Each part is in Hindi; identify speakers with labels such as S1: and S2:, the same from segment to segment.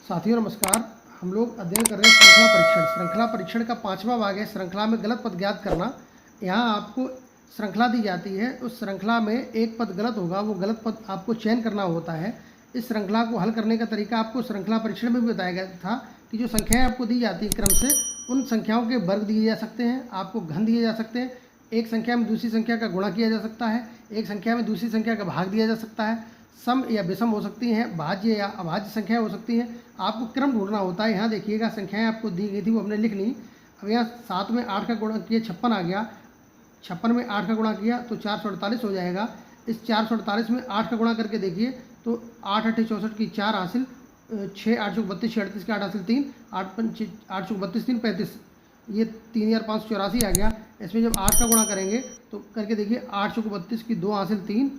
S1: साथियों नमस्कार। हम लोग अध्ययन कर रहे हैं श्रृंखला परीक्षण। श्रृंखला परीक्षण का 5वां भाग है श्रृंखला में गलत पद ज्ञात करना। यहाँ आपको श्रृंखला दी जाती है, उस श्रृंखला में एक पद गलत होगा, वो गलत पद आपको चयन करना होता है। इस श्रृंखला को हल करने का तरीका आपको श्रृंखला परीक्षण में भी बताया गया था कि जो संख्याएँ आपको दी जाती है क्रम से, उन संख्याओं के वर्ग दिए जा सकते हैं, आपको घन दिए जा सकते हैं, एक संख्या में दूसरी संख्या का गुणा किया जा सकता है, एक संख्या में दूसरी संख्या का भाग दिया जा सकता है, सम या विषम हो सकती हैं, भाज्य या अभाज्य संख्याएं हो सकती हैं। आपको क्रम ढूंढना होता है। यहाँ देखिएगा संख्याएं आपको दी गई थी, वो हमने लिख ली। अब यहाँ 7 में 8 का गुणा किया 56 आ गया, 56 में 8 का गुणा किया तो 448 हो जाएगा। इस 448 में 8 का गुणा करके देखिए तो 8 8 64 की 4 हासिल, 6 8 32 6 38 के 8 हासिल 3, 8 5 8 32 3 35, ये 3584 आ गया। इसमें जब 8 का गुणा करेंगे तो करके देखिए 8 32 की 2 हासिल 3,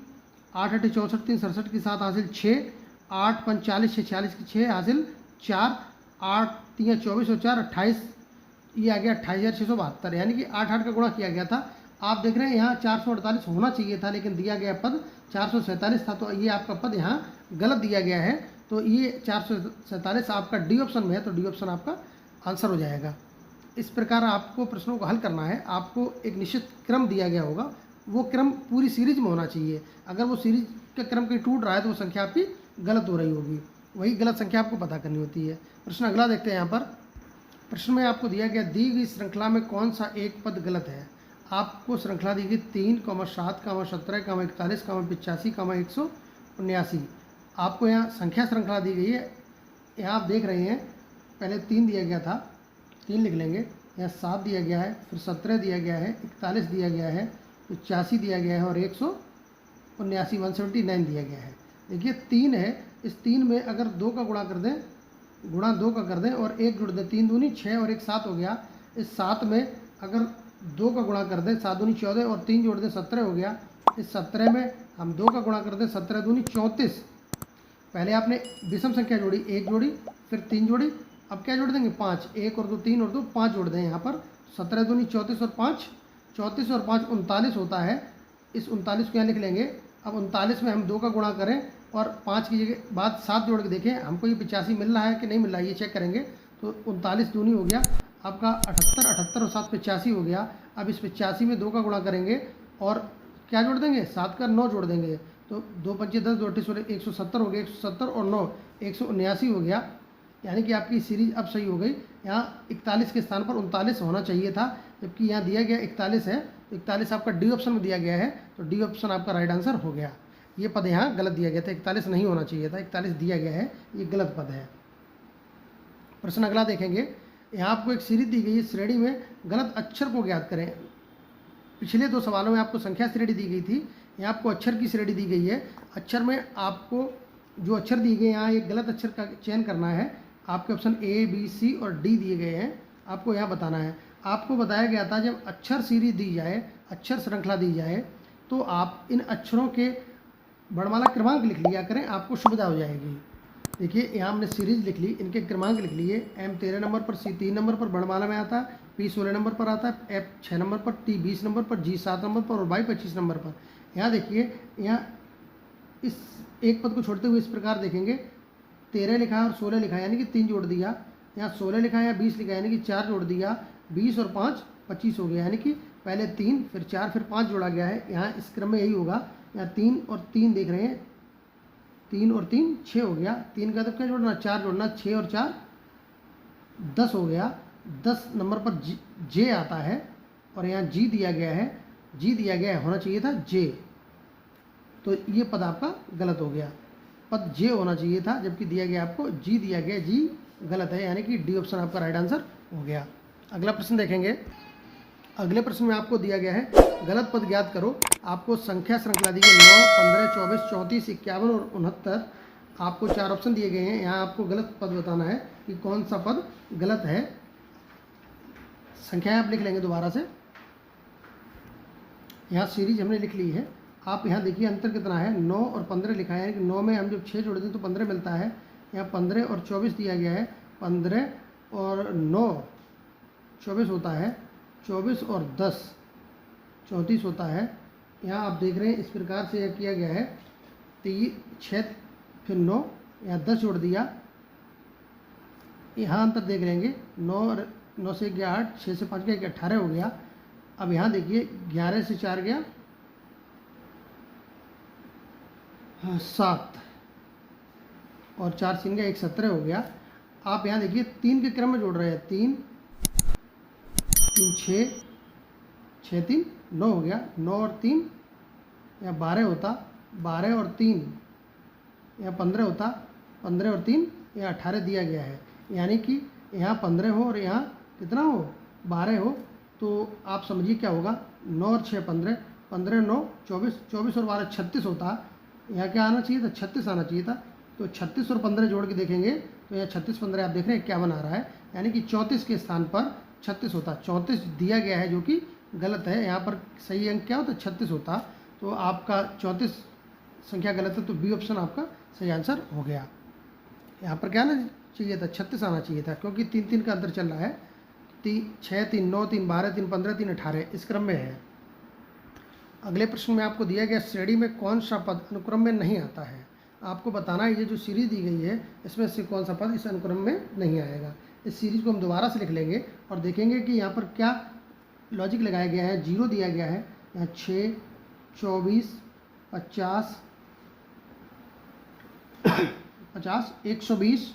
S1: 8 8 64 3 67 की 7 हासिल 6, 8 5 40 6 46 की 6 हासिल 4, 8 3 24 और 4 28, ये आ गया 28,672। यानी कि 8 8 का गुणा किया गया था। आप देख रहे हैं यहाँ 448 होना चाहिए था, लेकिन दिया गया पद 447 था, तो ये आपका पद यहाँ गलत दिया गया है। तो ये 447 आपका डी ऑप्शन में है, तो डी ऑप्शन आपका आंसर हो जाएगा। इस प्रकार आपको प्रश्नों को हल करना है। आपको एक निश्चित क्रम दिया गया होगा, वो क्रम पूरी सीरीज में होना चाहिए। अगर वो सीरीज का क्रम कहीं टूट रहा है तो वो संख्या आपकी गलत हो रही होगी, वही गलत संख्या आपको पता करनी होती है। प्रश्न अगला देखते हैं। यहाँ पर प्रश्न में आपको दिया गया दी गई श्रृंखला में कौन सा एक पद गलत है। आपको श्रृंखला दी गई 3, 7, 17, 41, 85, 179। आपको यहाँ संख्या श्रृंखला दी गई है। यहाँ आप देख रहे हैं पहले 3 दिया गया था, 3 लिख लेंगे। यहाँ 7 दिया गया है, फिर 17 दिया गया है, 41 दिया गया है, 85 दिया गया है और 179 179 दिया गया है। देखिए 3 है, इस 3 में अगर 2 का गुणा कर दें, गुणा 2 का कर दें और 1 जोड़ दें, 3 दूनी 6 और 1 7 हो गया। इस 7 में अगर 2 का गुणा कर दें, 7 दूनी 14 और 3 जोड़ दें 17 हो गया। इस 17 में हम 2 का गुणा कर दें, 17 दूनी 34। पहले आपने विषम संख्या जोड़ी, 1 जोड़ी, फिर 3 जोड़ी, अब क्या जोड़ देंगे 5, 1 और 2 3 और 2 5 जोड़ दें। यहाँ पर 17 दूनी 34 और 5, 34 और 5 39 होता है। इस 39 को यहाँ लिख लेंगे। अब 39 में हम 2 का गुणा करें और 5 की जगह बाद 7 जोड़ के देखें हमको ये 85 मिल रहा है कि नहीं मिल रहा है, ये चेक करेंगे। तो 39 दूनी हो गया आपका 78, 78 और 7 85 हो गया। अब इस 85 में 2 का गुणा करेंगे और क्या जोड़ देंगे, 7 का 9 जोड़ देंगे। तो 2 5 10 2 8 170 हो गया, 170 और 9 179 हो गया। यानी कि आपकी सीरीज अब सही हो गई। यहाँ 41 के स्थान पर 39 होना चाहिए था, जबकि यहाँ दिया गया 41 है, तो 41 आपका डी ऑप्शन में दिया गया है, तो डी ऑप्शन आपका राइट आंसर हो गया। ये पद यहाँ गलत दिया गया था, 41 नहीं होना चाहिए था, 41 दिया गया है, ये गलत पद है। प्रश्न अगला देखेंगे। यहाँ आपको एक सीरीज दी गई है, श्रेणी में गलत अक्षर को ज्ञात करें। पिछले 2 सवालों में आपको संख्या श्रेणी दी गई थी, यहाँ आपको अक्षर की श्रेणी दी गई है। अक्षर में आपको जो अक्षर दिए गए, यहाँ एक गलत अक्षर का चयन करना है। आपके ऑप्शन ए बी सी और डी दिए गए हैं, आपको यहाँ बताना है। आपको बताया गया था जब अक्षर सीरीज दी जाए, अक्षर श्रृंखला दी जाए, तो आप इन अक्षरों के वर्णमाला क्रमांक लिख लिया करें, आपको सुविधा हो जाएगी। देखिए यहाँ हमने सीरीज लिख ली, इनके क्रमांक लिख लिए। एम 13 नंबर पर, सी 3 नंबर पर वर्णमाला में आता है, पी 16 नंबर पर आता है, एफ 6 नंबर पर, टी 20 नंबर पर, जी 7 नंबर पर और वाई 25 नंबर पर। यहाँ देखिए, यहाँ इस एक पद को छोड़ते हुए इस प्रकार देखेंगे, 13 लिखा है और 16 लिखा है, यानी कि 3 जोड़ दिया। यहाँ 16 लिखा है या 20 लिखा है, यानी कि 4 जोड़ दिया। 20 और 5 25 हो गया, यानी कि पहले 3 फिर 4 फिर 5 जोड़ा गया है। यहाँ इस क्रम में यही होगा। यहाँ 3 और 3 देख रहे हैं, 3 और 3 6 हो गया। 3 का तो क्या जोड़ना, 4 जोड़ना, 6 और 4 10 हो गया। 10 नंबर पर जे आता है और यहाँ जी दिया गया है, जी दिया गया है, होना चाहिए था जे, तो ये पद आपका गलत हो गया। पद जे होना चाहिए था, जबकि दिया गया आपको जी दिया गया, जी गलत है, यानी कि डी ऑप्शन आपका राइट आंसर हो गया। अगला प्रश्न देखेंगे। अगले प्रश्न में आपको दिया गया है गलत पद ज्ञात करो। आपको संख्या श्रृंखला दी गई 9, 15, 24, 34, 51 और 69। आपको 4 ऑप्शन दिए गए हैं, यहाँ आपको गलत पद बताना है कि कौन सा पद गलत है। संख्याएँ आप लिख लेंगे दोबारा से। यहाँ सीरीज हमने लिख ली है। आप यहाँ देखिए अंतर कितना है, 9 और 15 लिखा है, कि 9 में हम जब 6 जोड़ दें तो 15 मिलता है। यहाँ 15 और 24 दिया गया है, 15 और 9 24 होता है, 24 और 10 34 होता है। यहाँ आप देख रहे हैं इस प्रकार से यह किया गया है, 3 6 फिर 9, यहाँ 10 जोड़ दिया, यहाँ अंतर देख लेंगे, 9 से 1 गया 8, 6 से 5 गया 18 हो गया। अब यहाँ देखिए 11 से 4 गया 7 और 4 से 3 गया 1, 17 हो गया। आप यहाँ देखिए 3 के क्रम में जोड़ रहे हैं, 3 3 6, 6 3 9 हो गया, 9 और 3 यहाँ 12 होता, 12 और 3 यहाँ 15 होता, 15 और 3 यहाँ 18 दिया गया है। यानी कि यहाँ 15 हो और यहाँ कितना हो 12 हो, तो आप समझिए क्या होगा, 9 और 6 15, 15 9 24, 24 और 12 36 होता। यहाँ क्या आना चाहिए था, 36 आना चाहिए था। तो 36 और 15 जोड़ के देखेंगे तो यहाँ 36 15 आप देख रहे हैं क्या बना रहा है, यानी कि 34 के स्थान पर 36 होता। 34 दिया गया है जो कि गलत है, यहाँ पर सही अंक क्या होता 36 होता। तो आपका 34 संख्या गलत है, तो बी ऑप्शन आपका सही आंसर हो गया। यहाँ पर क्या आना चाहिए था, 36 आना चाहिए था, क्योंकि 3 3 का अंतर चल रहा है। 6 3 9 3 12 3 15 3 18 इस क्रम में है। अगले प्रश्न में आपको दिया गया श्रेणी में कौन सा पद अनुक्रम में नहीं आता है। आपको बताना है ये जो सीरीज दी गई है इसमें से कौन सा पद इस अनुक्रम में नहीं आएगा। इस सीरीज को हम दोबारा से लिख लेंगे और देखेंगे कि यहाँ पर क्या लॉजिक लगाया गया है। 0 दिया गया है, यहाँ 6 24 50 50 120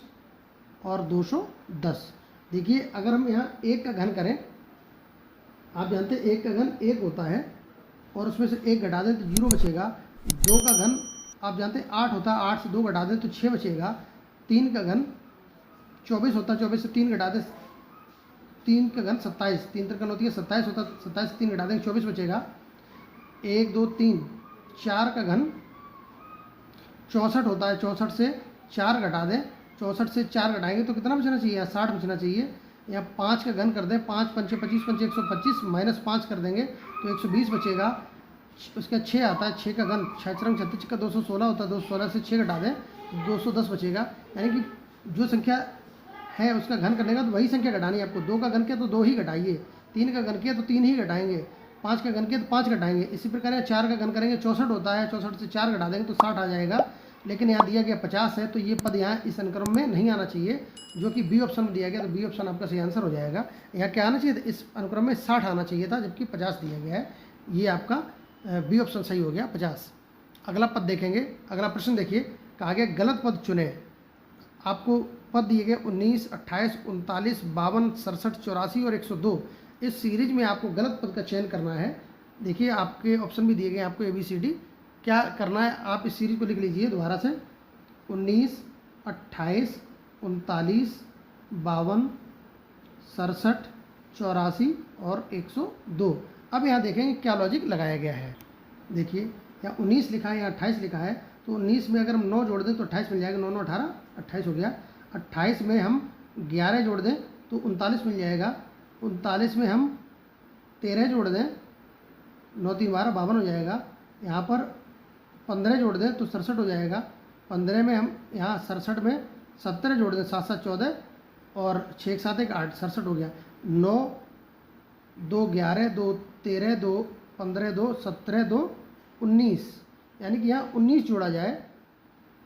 S1: और 210। देखिए अगर हम यहाँ 1 का घन करें, आप जानते हैं 1 का घन 1 होता है और उसमें से 1 घटा दें तो 0 बचेगा। 2 का घन आप जानते हैं 8 होता है, 8 से 2 घटा दें तो 6 बचेगा। 3 का घन 24 होता है, 24 से 3 घटा दें, 3 का घन 27, 3 त्रिकन होती है 27 होता है, 27 से 3 घटा देंगे 24 बचेगा। 1 2 3 4 का घन 64 होता है, 64 से 4 घटा दें, 64 से 4 घटाएंगे तो कितना बचना चाहिए, 60 बचना चाहिए। यहाँ 5 का घन कर दें, 5 पंचे 25 पंचे 125 माइनस 5 कर देंगे तो 120 बचेगा। उसका 6 आता है, 6 का घन 6 रंग 36 का 216 होता है, 216 से 6 घटा दें 210 बचेगा। यानी कि जो संख्या है उसका घन करने का तो वही संख्या घटानी है आपको। 2 का घन किया तो 2 ही घटाइए, 3 का घन किया तो 3 ही घटाएंगे, 5 का घन किया तो 5 घटाएंगे। इसी प्रकार 4 का घन करेंगे, 64 होता है, 64 से 4 घटा देंगे तो 60 आ जाएगा। लेकिन यहाँ दिया गया 50 है, तो ये पद यहाँ इस अनुक्रम में नहीं आना चाहिए, जो कि बी ऑप्शन में दिया गया, तो बी ऑप्शन आपका सही आंसर हो जाएगा। यहाँ क्या आना चाहिए था, इस अनुक्रम में 60 आना चाहिए था, जबकि 50 दिया गया है। ये आपका बी ऑप्शन सही हो गया 50। अगला पद देखेंगे, अगला प्रश्न देखिए, कहा गया गलत पद चुने। आपको पद दिए गए 19 28 39 52 67 84 और 102। इस सीरीज में आपको गलत पद का चयन करना है। देखिए आपके ऑप्शन भी दिए गए आपको ABCD। क्या करना है, आप इस सीरीज को लिख लीजिए दोबारा से, 19 28 39 52 67 84 और 102। अब यहाँ देखेंगे क्या लॉजिक लगाया गया है। देखिए यहाँ 19 लिखा है, यहाँ 28 लिखा है, तो 19 में अगर हम 9 जोड़ दें तो 28 मिल जाएगा, 9 9 18 28 हो गया। 28 में हम 11 जोड़ दें तो 39 मिल जाएगा, 39 में हम 13 जोड़ दें, 9 3 12 52 हो जाएगा। यहाँ पर 15 जोड़ दें तो 67 हो जाएगा, 15 में हम यहाँ 67 में 17 जोड़ दें, 7 7 14 और 6 7 1 8 67 हो गया। 9 2 11 2 13 2 15 2 17 2 19, यानी कि यहाँ 19 जोड़ा जाए,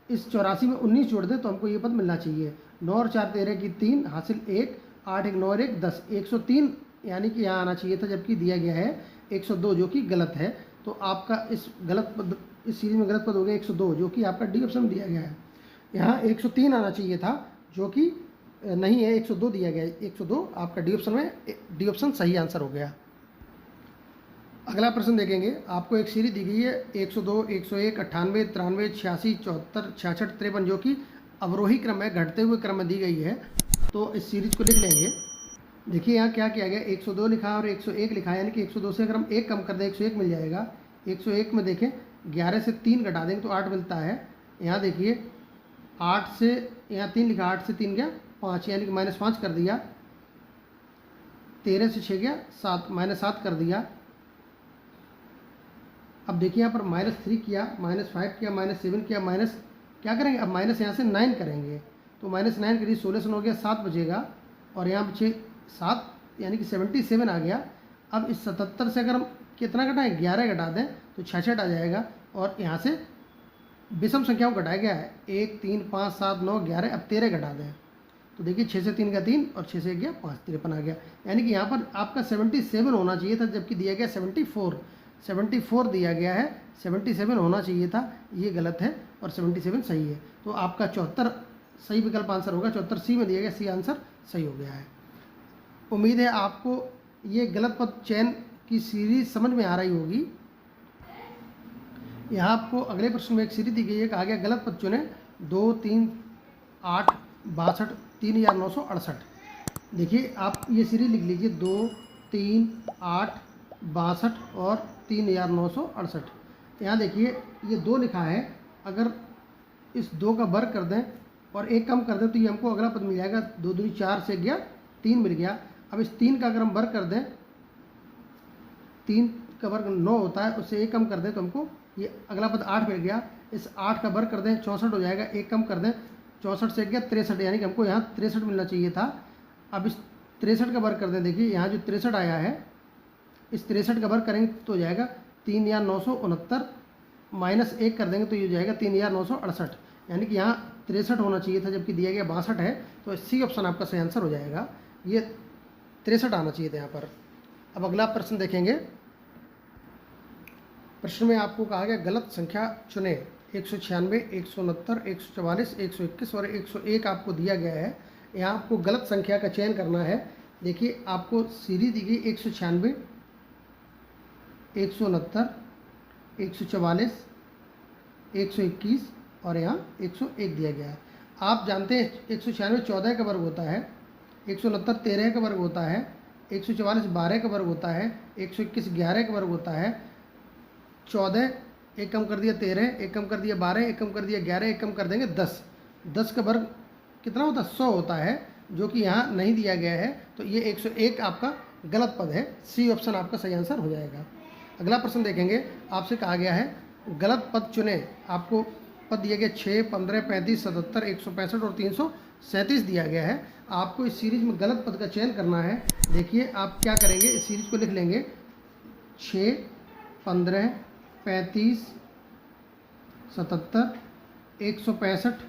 S1: इस 84 में 19 जोड़ दें तो हमको ये पद मिलना चाहिए। 9 और 4 13 की 3 हासिल 1, 8 1 9 और 1 10, 103 यानी कि यहाँ आना चाहिए था, जबकि दिया गया है 102 जो कि गलत है। तो आपका इस गलत पद, इस सीरीज में गलत पद हो गया 102, जो कि आपका डी ऑप्शन में दिया गया है। यहाँ 103 आना चाहिए था, जो कि नहीं है, 102 दिया गया है। 102 आपका डी ऑप्शन में, डी ऑप्शन सही आंसर हो गया। अगला प्रश्न देखेंगे, आपको एक सीरीज दी गई है 102 101 98 93 86 74 66 53, जो कि अवरोही क्रम है, घटते हुए क्रम में दी गई है। तो इस सीरीज को लिख लेंगे। देखिए यहाँ क्या किया गया, 102 लिखा है और 101 लिखा है, यानी कि 102 से अगर हम 1 कम कर दें 101 मिल जाएगा। 101 में देखें 11 से 3 घटा देंगे तो 8 मिलता है। यहाँ देखिए 8 से, यहाँ 3 लिखा, 8 से 3 गया 5, यानी कि -5 कर दिया। 13 से 6 गया 7, -7 कर दिया। अब देखिए यहाँ पर -3 किया, -5 किया, -7 किया, माइनस क्या करेंगे, अब माइनस यहाँ से 9 करेंगे, तो -9 करिए, 16 से 9 गया 7 बचेगा, और यहाँ बचे 7, यानी कि 77 आ गया। अब इस 77 से अगर हम कितना घटाएं, 11 घटा दें तो 66 आ जाएगा, और यहाँ से विषम संख्याओं को घटाया गया है, 1 3 5 7 9 11, अब 13 घटा दें तो देखिए 6 से 3 का 3 और 6 से 1 गया 5, 53 आ गया। यानी कि यहाँ पर आपका 77 होना चाहिए था, जबकि दिया गया 74 दिया गया है, 77 होना चाहिए था, ये गलत है और 77 सही है। तो आपका 74 सही विकल्प आंसर होगा, 74 सी में दिया गया, सी आंसर सही हो गया है। उम्मीद है आपको ये गलत पद चयन की सीरीज समझ में आ रही होगी। यहाँ आपको अगले प्रश्न में एक सीरीज दी गई है, कहा गया गलत पद चुने 2, 3, 8, 62, 3968। देखिए आप ये सीरीज लिख लीजिए 2, 3, 8, 62 और 3968। यहाँ देखिए ये 2 लिखा है, अगर इस 2 का वर्ग कर दें और 1 कम कर दें तो ये हमको अगला पद मिल जाएगा। 2 दूनी 4 से गया 3 मिल गया। अब इस 3 का अगर हम वर्ग कर दें, 3 का वर्ग 9 होता है, उससे 1 कम कर दें तो हमको ये अगला पद 8 मिल गया। इस 8 का वर्ग कर दें 64 हो जाएगा, 1 कम कर दें 64 से गया 63, यानी कि हमको यहाँ 63 मिलना चाहिए था। अब इस 63 का वर्ग कर दें, देखिए यहाँ जो 63 आया है, इस 63 का वर्ग करेंगे तो हो जाएगा 3969 माइनस 1 कर देंगे तो ये हो जाएगा 3968, यानी कि यहाँ 63 होना चाहिए था, जबकि दिया गया 62 है। तो सी ऑप्शन आपका सही आंसर हो जाएगा, ये 63 आना चाहिए था यहाँ पर। अब अगला प्रश्न देखेंगे। प्रश्न में आपको कहा गया गलत संख्या चुने 196, 169, 144, 121 और 101 आपको दिया गया है। यहाँ आपको गलत संख्या का चयन करना है। देखिए आपको सीरीज दी गई 196, 169, 144, 121 और यहाँ 101 दिया गया है। आप जानते हैं 196 14 का वर्ग होता है, 169 13 का वर्ग होता है, 144 12 का वर्ग होता है, 121 11 का वर्ग होता है। 14 1 कम कर दिया 13, 1 कम कर दिया 12, 1 कम कर दिया 11, 1 कम कर देंगे 10। 10 का वर्ग कितना होता है? 100 होता है, जो कि यहाँ नहीं दिया गया है। तो ये 101 आपका गलत पद है, सी ऑप्शन आपका सही आंसर हो जाएगा। अगला प्रश्न देखेंगे। आपसे कहा गया है गलत पद चुने। आपको पद दिया गया 6, 15, 35, 77, 165 और 337 दिया गया है। आपको इस सीरीज में गलत पद का चयन करना है। देखिए आप क्या करेंगे, इस सीरीज को लिख लेंगे 6, 15, 35, 77, 165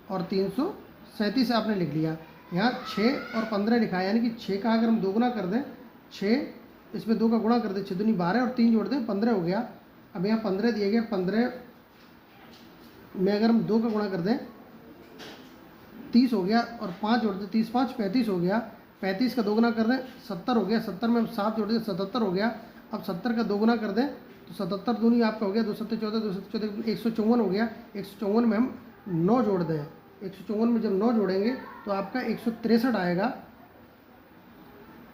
S1: और 337 आपने लिख लिया। यहाँ 6 और 15 लिखा है, यानी कि 6 का अगर हम दोगुना कर दें, 6 इसमें 2 का गुणा कर दें, 6 दूनी 12 और 3 जोड़ दें 15 हो गया। अब यहाँ 15 दिए गए, 15 में अगर हम 2 का गुणा कर दें 30 हो गया और 5 जोड़ दें, 30 5 35 हो गया। 35 का दोगुना कर दें 70 हो गया, 70 में हम 7 जोड़ दें 77 हो गया। अब 70 का दोगुना कर दें तो 77 दूनी आपका हो गया 2 7 14, 2 7 14 154 हो गया। 154 में हम 9 जोड़ दें, 154 में जब 9 जोड़ेंगे तो आपका 163 आएगा।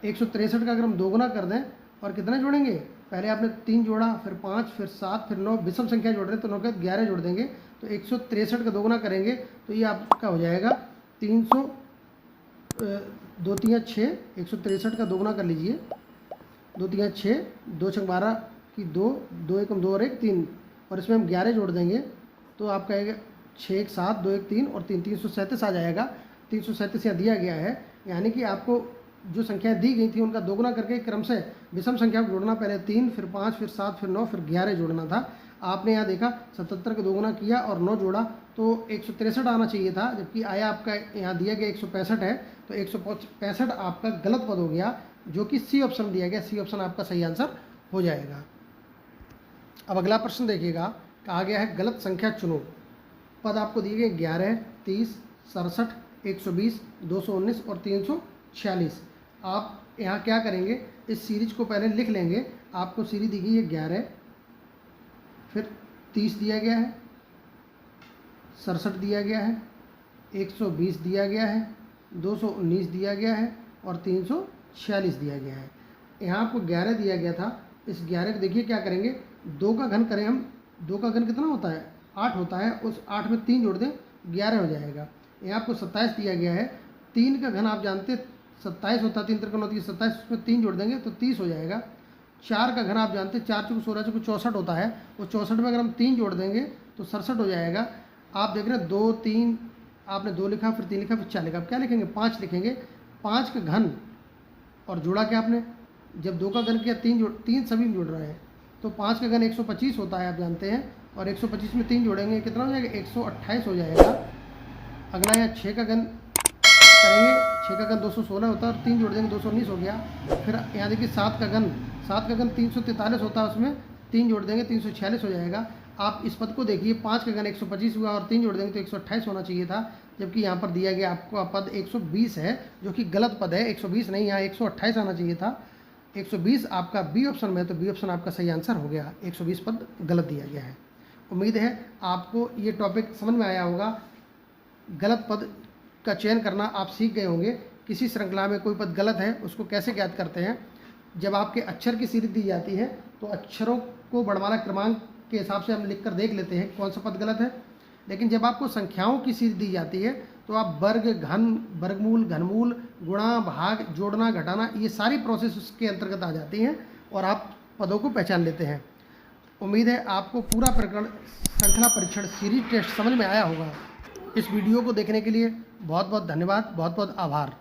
S1: 163 का अगर हम दोगुना कर दें और कितना जोड़ेंगे, पहले आपने 3 जोड़ा, फिर 5, फिर 7, फिर 9, विषम संख्या जोड़ रहे हैं तो 9 के 11 जोड़ देंगे। तो 163 का दोगुना करेंगे तो ये आपका हो जाएगा 300, 2 3 6, 163 का दोगुना कर लीजिए, 2 3 6, 2 6 12 की 2, 2 1 2 और 1 3, और इसमें हम 11 जोड़ देंगे तो आपका आएगा 6 1 7, 2 1 3 और 3 337 आ जाएगा। 337 यहाँ दिया गया है, यानी कि आपको जो संख्याएं दी गई थी उनका दोगुना करके क्रम से विषम संख्या को जोड़ना, पहले 3 फिर 5 फिर 7 फिर 9 फिर 11 जोड़ना था। आपने यहाँ देखा 77 का दोगुना किया और 9 जोड़ा तो 163 आना चाहिए था, जबकि आया आपका यहाँ दिया गया 165 है। तो 165 आपका गलत पद हो गया, जो कि सी ऑप्शन दिया गया। सी ऑप्शन आपका सही आंसर हो जाएगा। अब अगला प्रश्न देखिएगा, कहा गया है गलत संख्या चुनो। पद आपको दिए गए 11, 30, 67, 120, 219 और 346। आप यहाँ क्या करेंगे, इस सीरीज को पहले लिख लेंगे। आपको सीरीज दी गई है 11, फिर 30 दिया गया है, 67 दिया गया है, 120 दिया गया है, 219 दिया गया है और 346 दिया गया है। यहाँ आपको 11 दिया गया था। इस 11 को देखिए क्या करेंगे, 2 का घन करें हम। 2 का घन कितना होता है? 8 होता है। उस 8 में 3 जोड़ दें 11 हो जाएगा। यहाँ आपको 27 दिया गया है। 3 का घन आप जानते हैं 27 होता है, 3 3 9 27, उसमें 3 जोड़ देंगे तो 30 हो जाएगा। 4 का घन आप जानते हैं 4 चौक 16 चौक 64 होता है। वो 64 में अगर हम 3 जोड़ देंगे तो 67 हो जाएगा। आप देख रहे हैं 2 3, आपने 2 लिखा, फिर 3 लिखा, फिर 4 लिखा। अब क्या लिखेंगे? 5 लिखेंगे। 5 का घन और जोड़ा क्या आपने, जब 2 का घन किया 3 सभी में जोड़ रहे हैं तो 5 का घन 125 होता है, आप जानते हैं। और 125 में 3 जोड़ेंगे कितना हो जाएगा? 128 हो जाएगा। अगला यहाँ 6 का घन करेंगे 6 का घन 216 होता है और 3 जोड़ देंगे 219 हो गया। फिर यहाँ देखिए 7 का घन 343 होता है, उसमें 3 जोड़ देंगे 346 हो जाएगा। आप इस पद को देखिए 5 का घन 125 हुआ और 3 जोड़ देंगे तो 128 होना चाहिए था, जबकि यहाँ पर दिया गया आपको पद 120 है, जो कि गलत पद है। 120 नहीं, यहाँ 128 आना चाहिए था। 120 आपका बी ऑप्शन में है, तो बी ऑप्शन आपका सही आंसर हो गया। 120 पद गलत दिया गया है। उम्मीद है आपको ये टॉपिक समझ में आया होगा। गलत पद का चयन करना आप सीख गए होंगे। किसी श्रृंखला में कोई पद गलत है उसको कैसे ज्ञात करते हैं। जब आपके अक्षर की सीरीज दी जाती है तो अक्षरों को वर्णमाला क्रमांक के हिसाब से हम लिख कर देख लेते हैं कौन सा पद गलत है। लेकिन जब आपको संख्याओं की सीरीज दी जाती है तो आप वर्ग, घन, वर्गमूल, घनमूल, गुणा, भाग, जोड़ना, घटाना, ये सारी प्रोसेस उसके अंतर्गत आ जाती हैं और आप पदों को पहचान लेते हैं। उम्मीद है आपको पूरा प्रकरण श्रृंखला परीक्षण सीरीज टेस्ट समझ में आया होगा। इस वीडियो को देखने के लिए बहुत बहुत धन्यवाद, बहुत बहुत आभार।